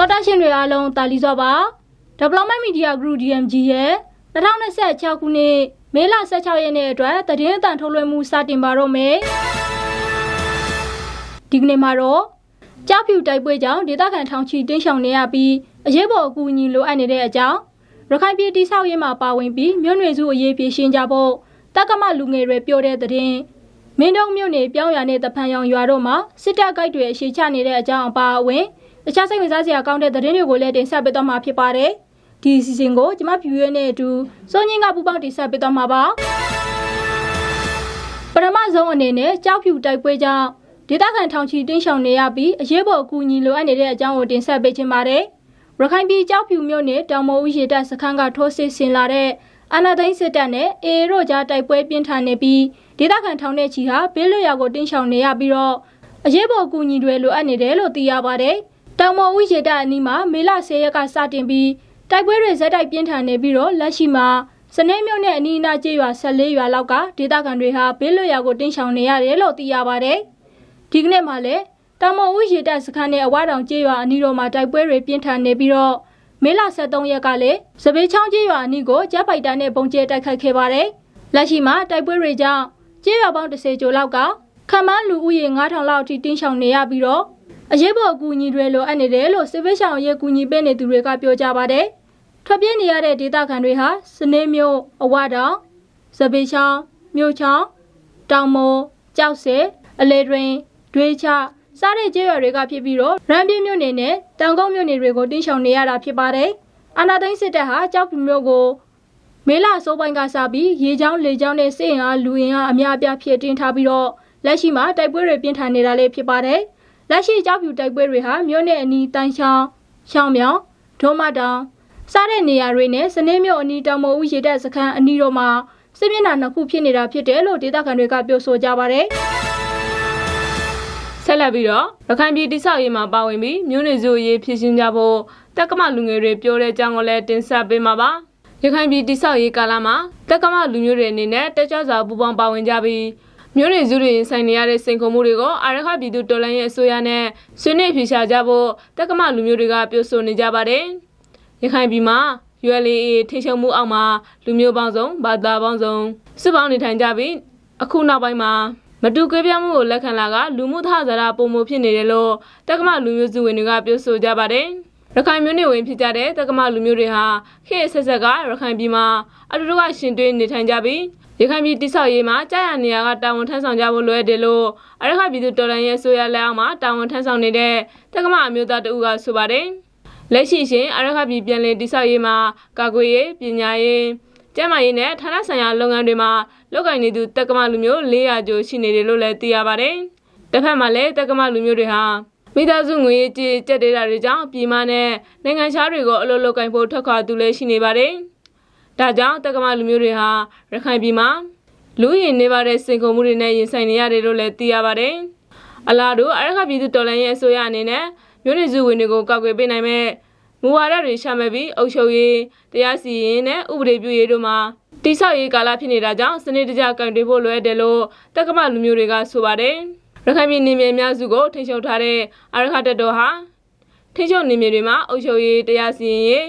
တော်တာရှင်တွေအားလုံးတာလီစွာပါ Development Media Group DMG ရဲ့2026ခုနှစ်မေလ16ရက်နေ့အတွက်သတင်းအသံထုတ်လွှင့်မှုစတင်ပါတော့မယ်ဒီကနေ့မှာတော့ကြောက်ဖြူတိုက်ပွဲကြောင့်ဒေသခံထောင်ချီတင်းရှောင်နေရပြီးအရေးပေါ်အကူအညီလိုအပ်နေတဲ့အကြောင်းရခိုင်ပြည်တိဆောက်ရေးမှာပါဝင်ပြီးမြို့နယ်စုအရေးပြေရှင်းကြဖို့တက္ကမလူငယ်တွေပြောတဲ့သတင်းမင်းတုံးမြို့နယ်ပြောင်းရွာနဲ့တဖန်ရောင်ရွာတို့မှာစစ်တပ်ဂိတ်တွေအရှိချနေတဲ့အကြောင်းအပါအဝင်တခြားစိတ်ဝင်စားစရာကောင်းတဲ့သတင်းတွေကိုလည်းတင်ဆက်ပေးသွားမှာဖြစ်ပါတယ်ဒီအစီအစဉ်ကိုကျမဖြူရဲနဲ့အတူစိုးငင်းကပူပေါင်းတင်ဆက်ပေးသွားမှာပါပထမဆုံးအနေနဲ့ကြောက်ဖြူတိုက်ပွဲကြောင့်ဒေသခံထောင်ချီတင်းရှောင်နေရပြီးအရေးပေါ်အကူအညီလိုအပ်နေတဲ့အကြောင်းကိုတင်ဆက်ပေးချင်ပါတယ်ရခိုင်ပြည်ကြောက်ဖြူမြို့နယ်တောင်မော်ဦးရေတပ်စခန်းကထိုးစစ်ဆင်လာတဲ့အာဏာသိမ်းစစ်တပ်နဲ့အေအေတို့ကြားတိုက်ပွဲပြင်းထန်နေပြီးဒေသခံထောင်တဲ့ချီဟာဘေးလွတ်ရာကိုတင်းရှောင်နေရပြီးတော့အရေးပေါ်အကူအညီတွေလိုအပ်နေတယ်လို့သိရပါတယ်တောင်မော်ဦးရေတပ်အနီးမှာမေလ10ရက်ကစတင်ပြီးတိုက်ပွဲတွေဇက်တိုက်ပြင်းထန်နေပြီးတော့လက်ရှိမှာစနေမြို့နယ်အနီးအနားကျေးရွာ14ရွာလောက်ကဒေသခံတွေဟာဘေးလွတ်ရာကိုတင်းရှောင်နေရတယ်လို့သိရပါတယ်ဒီကနေ့မှလည်းတောင်မော်ဦးရေတပ်စခန်းနဲ့အဝါတောင်ကျေးရွာအနီးတို့မှာတိုက်ပွဲတွေပြင်းထန်နေပြီးတော့မေလ23ရက်ကလည်းစပယ်ချောင်းကျေးရွာအနီးကိုဂျက်ဖိုက်တာနဲ့ပုံကျဲတိုက်ခိုက်ခဲ့ပါတယ်လက်ရှိမှာတိုက်ပွဲတွေကြောင့်ကျေးရွာပေါင်း10ကျော်လောက်ကခန့်မှန်းလူဦးရေ9000လောက်အထိတင်းရှောင်နေရပြီးတော့အရေးပေါ်အကူအညီတွေလိုအပ်နေတယ်လို့စစ်ဘေးရှောင်ရေးကူညီပေးနေသူတွေကပြောကြပါတယ်ထွက်ပြေးနေရတဲ့ဒေသခံတွေဟာစနေမြို့အဝါတောင်စပယ်ချောင်းမြို့ချောင်းတောင်မော်ကြောက်စဲအလေတွင်ဒွေးချစားတဲ့ကျေးရွာတွေကဖြစ်ပြီးတော့ရန်ပြင်းမြို့နယ်နဲ့တောင်ကုန်းမြို့နယ်တွေကိုတင်းရှောင်နေရတာဖြစ်ပါတယ်အာဏာသိမ်းစစ်တပ်ဟာကြောက်ဖြူမြို့ကိုမေလအစိုးပိုင်းကစပြီးရေချောင်းလေချောင်းနဲ့စစ်အင်အားလူအင်အားအများအပြားဖြည့်တင်းထားပြီးတော့လက်ရှိမှာတိုက်ပွဲတွေပြင်းထန်နေတာလည်းဖြစ်ပါတယ်လက်ရှိကြောက်ဖြူတိုက်ပွဲတွေဟာမြို့နယ်အနီးတန်းချောင်းရှောင်းမြောင်ဒုံမတောင်စားတဲ့နေရာတွေနဲ့စနေမြို့အနီးတောင်မော်ဦးရေတပ်စခန်းအနီးတို့မှာစစ်မျက်နှာနှစ်ခုဖြစ်နေတာဖြစ်တယ်လို့ဒေသခံတွေကပြောဆိုကြပါတယ်ဆက်လက်ပြီးတော့ရခိုင်ပြည်တိဆောက်ရေးမှာပါဝင်ပြီးမြို့နယ်စုအရေးဖြစ်ရှင်းကြဖို့တက္ကမလူငယ်တွေပြောတဲ့အကြောင်းကိုလည်းတင်ဆက်ပေးမှာပါရခိုင်ပြည်တိဆောက်ရေးကာလမှာတက္ကမလူမျိုးတွေအနေနဲ့တက်ကြွစွာပူးပေါင်းပါဝင်ကြပြီးမြို့နယ်စုတွေဆိုင်နေရတဲ့စိန်ခေါ်မှုတွေကိုအာရခပြည်သူတော်လှန်ရေးအစိုးရနဲ့ဆွေးနွေးဖြေရှာကြဖို့တက္ကမလူမျိုးတွေကပြောဆိုနေကြပါတယ်ရခိုင်ပြည်မှာ ULA ထိန်းချုပ်မှုအောက်မှာလူမျိုးပေါင်းစုံဘာသာပေါင်းစုံစုပေါင်းနေထိုင်ကြပြီးအခုနောက်ပိုင်းမှာမတူကွဲပြားမှုကိုလက်ခံလာကလူမှုထဇာတာပုံမှုဖြစ်နေတယ်လို့တက္ကမလူမျိုးစုဝင်တွေကပြောဆိုကြပါတယ်ရခိုင်မျိုးနွယ်ဝင်ဖြစ်ကြတဲ့တက္ကမလူမျိုးတွေဟာခေတ်ဆက်ဆက်ကရခိုင်ပြည်မှာအတူတူကရှင်တွဲနေထိုင်ကြပြီးရခိုင်ပြည်တိဆောက်ရေးမှာကြာရနေရကတာဝန်ထမ်းဆောင်ကြဖို့လွယ်တယ်လို့အရခပြည်သူတော်လှန်ရေးအစိုးရလက်အောက်မှာတာဝန်ထမ်းဆောင်နေတဲ့တက္ကမအမျိုးသားတဦးကဆိုပါတယ်လက်ရှိရှင်အရခပြည်ပြည်လည်တိဆောက်ရေးမှာကာကွယ်ရေးပညာရေးကျန်းမာရေးနဲ့ဌာနဆိုင်ရာလုပ်ငန်းတွေမှာလုပ်ကိုင်နေသူတက္ကမလူမျိုး400ကျော်ရှိနေတယ်လို့လည်းသိရပါတယ်တစ်ဖက်မှာလည်းတက္ကမလူမျိုးတွေဟာမိသားစုငွေကြေးကျက်တဲ့တာတွေကြောင့်ပြည်မနဲ့နိုင်ငံခြားတွေကိုအလုပ်လုပ်ကိုင်ဖို့ထွက်ခွာသူလည်းရှိနေပါတယ်ဒါကြောင့်တက္ကမလူမျိုးတွေဟာရခိုင်ပြည်မှာလူရင်နေပါတဲ့စိန်ခေါ်မှုတွေနဲ့ရင်ဆိုင်နေရတယ်လို့လည်းသိရပါတယ်အလားတူအရခပြည်သူတော်လှန်ရေးအစိုးရအနေနဲ့မြို့နယ်စုဝင်တွေကိုကောက်ွယ်ပေးနိုင်မဲ့မူဝါဒတွေရှာမဲ့ပြီးအုပ်ချုပ်ရေးတရားစီရင်နဲ့ဥပဒေပြုရေးတို့မှာတိဆောက်ရေးကာလဖြစ်နေတာကြောင့်စနစ်တကျကင်တွယ်ဖို့လွယ်တယ်လို့တက္ကမလူမျိုးတွေကဆိုပါတယ်ရခိုင်ပြည်နယ်မြေအများစုကိုထိန်းချုပ်ထားတဲ့အရခတပ်တော်ဟာထိန်းချုပ်နယ်မြေတွေမှာအုပ်ချုပ်ရေးတရားစီရင်ရေး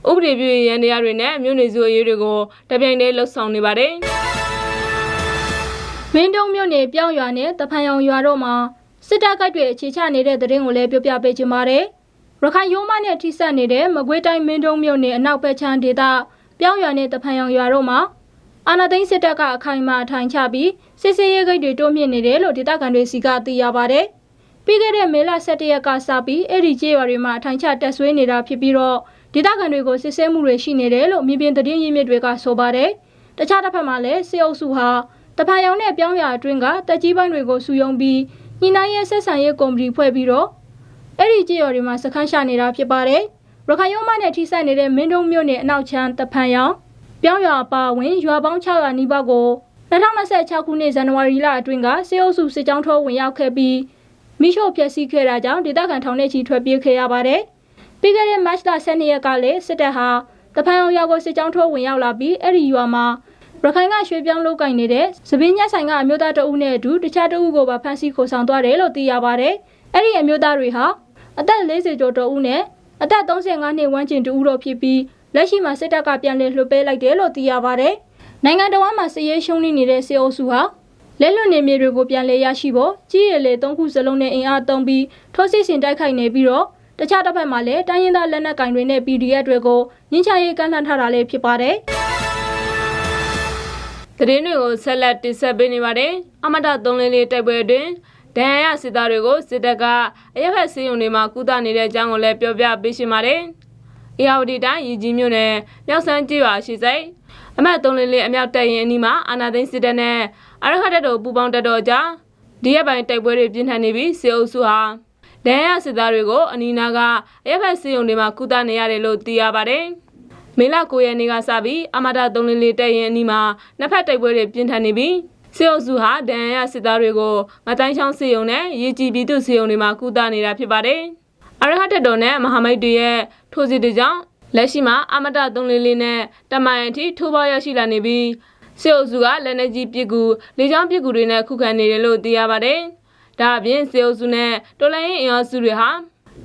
ဥပဒေပြုရေးရန်တရားတွေနဲ့မြို့နယ်စုအရေးတွေကိုတပြိုင်တည်းလှုပ်ဆောင်နေပါတယ်မင်းတုံးမြို့နယ်ပြောင်းရွာနဲ့တဖန်ရောင်ရွာတို့မှာစစ်တပ်ဂိတ်တွေအခြေချနေတဲ့သတင်းကိုလည်းပြောပြပေးချင်ပါတယ်ရခိုင်ရိုးမနဲ့ထိစပ်နေတဲ့မကွေးတိုင်းမင်းတုံးမြို့နယ်အနောက်ဘက်ခြမ်းဒေသပြောင်းရွာနဲ့တဖန်ရောင်ရွာတို့မှာအာဏာသိမ်းစစ်တပ်ကအခိုင်အမာထိုင်ချပြီးစစ်ဆေးရေးဂိတ်တွေတိုးမြင့်နေတယ်လို့ဒေသခံတွေစီကသိရပါတယ်။ပြီးခဲ့တဲ့မေလ17ရက်ကစပြီးအဲ့ဒီကျေးရွာတွေမှာထိုင်ချတက်ဆွေးနေတာဖြစ်ပြီးတော့ဒေသခံတွေကိုစစ်ဆေးမှုတွေရှိနေတယ်လို့မြေပြင်သတင်းရင်းမြစ်တွေကဆိုပါတယ်။တခြားတစ်ဖက်မှာလည်းစစ်အုပ်စုဟာတဖန်ရောင်နဲ့ပြောင်းရွာအတွင်းကတက်ကြီးပိုင်းတွေကိုစုယုံပြီးညီနိုင်ရဲ့ဆက်ဆံရေးကော်မတီဖွဲ့ပြီးတော့အဲ့ဒီကျေးရွာတွေမှာစခန်းချနေတာဖြစ်ပါတယ်။ရခိုင်ရိုးမနဲ့ထိစပ်နေတဲ့မင်းတုံးမြို့နယ်အနောက်ချမ်းတဖန်ရောင်ပြောင်းရွာပါဝင်ရွာပေါင်း600နီးပါးကို2026ခုနှစ်ဇန်နဝါရီလအတွင်းကစစ်အုပ်စုစစ်ကြောင်းထိုးဝင်ရောက်ခဲ့ပြီးမိရှို့ဖျက်ဆီးခဲ့တာကြောင့်ဒေသခံထောင်ထဲချီထွက်ပြေးခဲ့ရပါတယ်။ပြီးခဲ့တဲ့မတ်လ12ရက်ကလည်းစစ်တပ်ဟာတဖန်အောင်ရွာကိုစစ်ကြောင်းထိုးဝင်ရောက်လာပြီးအဲ့ဒီရွာမှာရခိုင်ကရွှေပြောင်းလုပ်ကိုင်နေတဲ့စပင်းညက်ဆိုင်ကအမျိုးသားတအုပ်နဲ့အတူတခြားတအုပ်ကိုပါဖမ်းဆီးခေါ်ဆောင်သွားတယ်လို့သိရပါတယ်။အဲ့ဒီအမျိုးသားတွေဟာအသက်40ကျော်တအုပ်နဲ့ အသက်35နှစ်ဝန်းကျင်တူဦးတော်ဖြစ်ပြီးလက်ရှိမှာစစ်တပ်ကပြန်လည်လွှတ်ပေးလိုက်တယ်လို့သိရပါတယ်။နိုင်ငံတော်မှာစစ်ရေးရှုံးနေတဲ့စစ်အုပ်စုဟာလက်လွတ်နေမြေတွေကိုပြန်လည်ရရှိဖို့ကြီးရည်လေ3ခုစလုံးနဲ့အင်အားသုံးပြီးထိုးစစ်ဆင်တိုက်ခိုက်နေပြီးတော့တခြားတစ်ဖက်မှာလည်းတိုင်းရင်းသားလက်နက်ကင်တွေနဲ့ PDF တွေကိုညှဉ်းချရေးကန့်လန့်ထားတာလည်းဖြစ်ပါတယ်။သတင်းတွေကိုဆက်လက်တင်ဆက်ပေးနေပါတယ်။အမတ344တိုက်ပွဲတွင်ဒဏ်ရာရစစ်သားတွေကိုစစ်တပ်ကအရက်ဖက်ဆေးရုံတွေမှာကုသနေတဲ့အကြောင်းကိုလည်းပြောပြပေးရှင်ပါတယ်။အေယာဝတီတိုင်းရည်ကြီးမြို့နယ်မြောက်စမ်းကျေးရွာရှိစိတ်အမတ်344အမြောက်တပ်ရင်အနီးမှာအာနာသိန်းစစ်တပ်နဲ့အရခတ်တပ်တို့ပူးပေါင်းတပ်တော်ကြားဒီရက်ပိုင်းတိုက်ပွဲတွေပြင်းထန်နေပြီးစစ်အုပ်စုဟာဒဏ်ရာရစစ်သားတွေကိုအနီးနားကအရက်ဖက်ဆေးရုံတွေမှာကုသနေရတယ်လို့သိရပါတယ်။မေလ9ရက်နေ့ကစပြီးအမတ344တပ်ရင်အနီးမှာနှစ်ဖက်တိုက်ပွဲတွေပြင်းထန်နေပြီးစစ်အုပ်စုဟာဒဏ်ရာရစစ်သားတွေကိုငတိုင်းချောင်းစေယုံနဲ့ရေကြည်ပြည်သူစေယုံတွေမှာကုသနေတာဖြစ်ပါတယ်။အရဟတ်တပ်တော်နဲ့မဟာမိတ်တွေရဲ့ထိုးစစ်တွေကြောင့်လက်ရှိမှာအမတ344နဲ့တမိုင်အထိထိုးပေါက်ရရှိလာနေပြီးစစ်အုပ်စုကလက်နက်ကြီးပစ်ကူလေကြောင်းပစ်ကူတွေနဲ့ခုခံနေတယ်လို့သိရပါတယ်။ဒါအပြင်စစ်အုပ်စုနဲ့တော်လှန်ရေးအင်အားစုတွေဟာ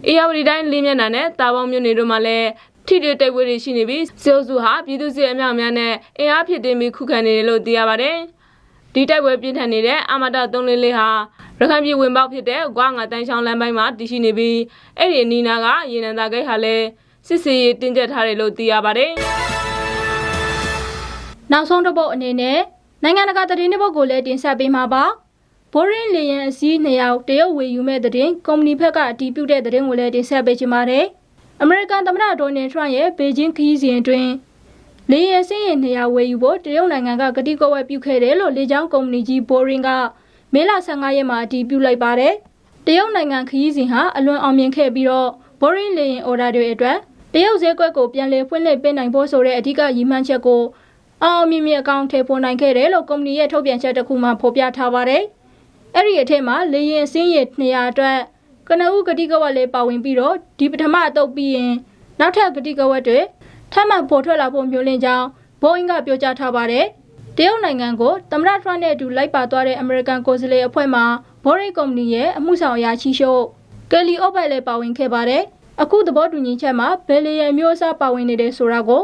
အေယာဝတီတိုင်းလေးမျက်နှာနဲ့တာပေါင်းမြို့နယ်တို့မှာလည်းထိတွေ့တိုက်ပွဲတွေရှိနေပြီးစစ်အုပ်စုဟာပြည်သူစစ်အများများနဲ့အင်အားဖြစ်တင်ပြီးခုခံနေတယ်လို့သိရပါတယ်။ဒီတိုက်ပွဲပြင်းထန်နေတဲ့အမတ344ဟာရခိုင်ပြည်ဝင်ပေါက်ဖြစ်တဲ့ဂွာငါတန်းချောင်းလမ်းပိုင်းမှာတည်ရှိနေပြီးအဲ့ဒီအနီးနားကရေနံသာဂိတ်ဟာလည်းစစ်စေးရေးတင်းကျပ်ထားတယ်လို့သိရပါတယ်။နောက်ဆုံးတစ်ပုတ်အနေနဲ့နိုင်ငံတကာသတင်းတစ်ပုတ်ကိုလည်းတင်ဆက်ပေးမှာပါ။ဘောရင်းလေရင်အစည်း200တရုတ်ဝေယူမဲ့သတင်းကုမ္ပဏီဘက်ကအတည်ပြုတဲ့သတင်းကိုလည်းတင်ဆက်ပေးချင်ပါတယ်။အမေရိကန်သမ္မတဒေါ်နယ်ထရန့်ရဲ့ဘေကျင်းခရီးစဉ်အတွင်းလေရင်စင်းရင်200ဝေယူဖို့တရုတ်နိုင်ငံကကတိကဝတ်ပြုခဲ့တယ်လို့လေကြောင်းကုမ္ပဏီကြီးဘောရင်းကမေလ15ရက်မှာအတည်ပြုလိုက်ပါတယ်။တရုတ်နိုင်ငံခရီးစဉ်ဟာအလွန်အောင်မြင်ခဲ့ပြီးတော့ဘောရင်းလေရင်အော်ဒါတွေအတွက်တရုတ်ဈေးကွက်ကိုပြန်လည်ဖွင့်လှစ်ပေးနိုင်ဖို့ဆိုတဲ့အဓိကရည်မှန်းချက်ကိုအောင်မြင်မြင်အကောင့်ထဲပေါ်နိုင်ခဲ့တယ်လို့ကုမ္ပဏီရဲ့ထုတ်ပြန်ချက်တစ်ခုမှာဖော်ပြထားပါတယ်။အဲ့ဒီအထက်မှာလေရင်စင်းရ200အတွက်ကနဦးကတိကဝတ်လေးပါဝင်ပြီးတော့ဒီပထမအတုပ်ပြီးရင်နောက်ထပ်ကတိကဝတ်တွေထပ်မံပေါ်ထွက်လာဖို့မျှော်လင့်ကြောင်းဘိုးအင်းကပြောကြားထားပါတယ်။တရုတ်နိုင်ငံကိုသမ္မတထရန့်နဲ့အတူလိုက်ပါသွားတဲ့အမေရိကန်ကိုယ်စားလှယ်အဖွဲ့မှာဘောရိတ်ကုမ္ပဏီရဲ့အမှုဆောင်အရာရှိချုပ်ကယ်လီအော့ဘတ်လည်းပါဝင်ခဲ့ပါတယ်။အခုသဘောတူညီချက်မှာဘယ်လေယာဉ်မျိုးအစားပါဝင်နေတယ်ဆိုတာကို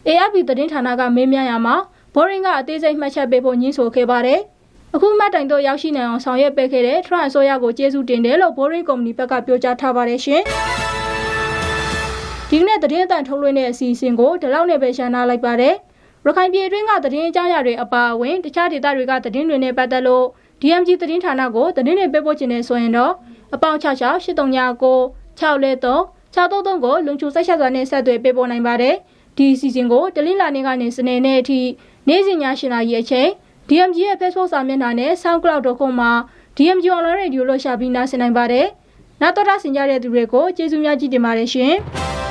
AFP သတင်းဌာနကမေးမြန်းရမှာဘောရင်းကအသေးစိတ်မှတ်ချက်ပေးဖို့ညှင်းဆိုခဲ့ပါတယ်။အခုမှတ်တိုင်တော့ရောက်ရှိနိုင်အောင်ဆောင်ရွက်ပေးခဲ့တဲ့ထရန့်အစိုးရကိုကျေးဇူးတင်တယ်လို့ဘောရင်းကုမ္ပဏီဘက်ကပြောကြားထားပါတယ်ရှင်။ဒီကနေ့သတင်းအတန်ထုတ်လွှင့်တဲ့အစီအစဉ်ကိုဒီလောက်နဲ့ပဲရှင်းနာလိုက်ပါတယ်။ရခိုင်ပြည်တွင်းကသတင်းအကြောင်းအရာတွေအပါအဝင်တခြားဒေသတွေကသတင်းတွေနဲ့ပတ်သက်လို့ DMG သတင်းဌာနကိုသတင်းတွေပေးပို့ခြင်းနဲ့ဆိုရင်တော့အပေါင်း66 839 643 633ကိုလုံခြုံစိတ်ချစွာနဲ့ဆက်သွယ်ပေးပို့နိုင်ပါတယ်။ဒီအစီအစဉ်ကိုတလင်းလာနေကနေစနေနေ့အထိနေ့စဉ်ည7:00နာရီအချိန် DMG ရဲ့ Facebook စာမျက်နှာနဲ့ SoundCloud.com မှာ DMG Online Radio လို့ရှာပြီးနားဆင်နိုင်ပါတယ်။နောက်တော့ဆင်ကြတဲ့သူတွေကိုကျေးဇူးများကြီးတင်ပါတယ်ရှင်။